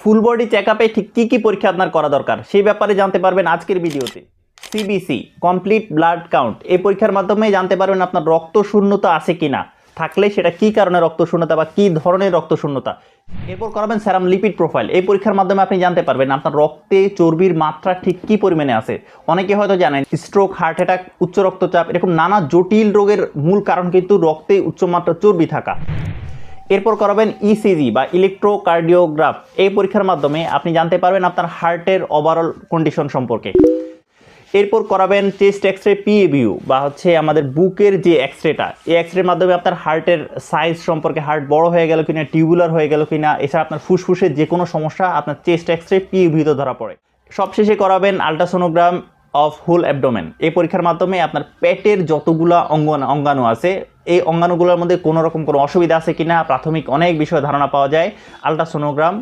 Full body চেকআপে ঠিক কী পরীক্ষা আপনার করা দরকার সেই ব্যাপারে জানতে পারবেন আজকের ভিডিওতে। সিবিসি কমপ্লিট ব্লাড কাউন্ট এই পরীক্ষার মাধ্যমে জানতে পারবেন আপনার রক্ত শূন্যতা আছে কিনা, থাকলে সেটা কী কারণে রক্ত শূন্যতা বা কী ধরনের রক্ত শূন্যতা। এরপর করাবেন সেরাম লিপিড প্রোফাইল। এই পরীক্ষার মাধ্যমে আপনি জানতে পারবেন আপনার রক্তে চর্বির মাত্রা ঠিক কী পরিমাণে আছে। অনেকে হয়তো জানেন স্ট্রোক, হার্ট অ্যাটাক, উচ্চ রক্তচাপ এরকম নানা জটিল রোগের মূল কারণ কিন্তু রক্তে উচ্চমাত্রা চর্বি থাকা। এরপর করাবেন ইসিজি বা ইলেকট্রোকার্ডিওগ্রাফ। এই পরীক্ষার মাধ্যমে আপনি জানতে পারবেন আপনার হার্টের ওভারঅল কন্ডিশন সম্পর্কে। এরপর করাবেন চেস্ট এক্সরে পিএভিউ বা আমাদের বুকের যে এক্সরেটা, এই এক্সরের মাধ্যমে আপনার হার্টের সাইজ সম্পর্কে, হার্ট বড় হয়ে গেল কিনা, টিউবুলার হয়ে গেল কিনা, এছাড়া আপনার ফুসফুসের যে কোনো সমস্যা আপনার চেস্ট এক্সরে পিএভিউতে ধরা পড়ে। সবশেষে করাবেন আলট্রাসোনোগ্রাম অফ হোল অ্যাবডোমেন। এই পরীক্ষার মাধ্যমে আপনার পেটের যতগুলা অঙ্গাণু আছে এই অঙ্গাণুগুলোর মধ্যে কোনো রকম কোনো অসুবিধা আছে কিনা প্রাথমিক অনেক বিষয়ে ধারণা পাওয়া যায় আলট্রাসোনোগ্রাম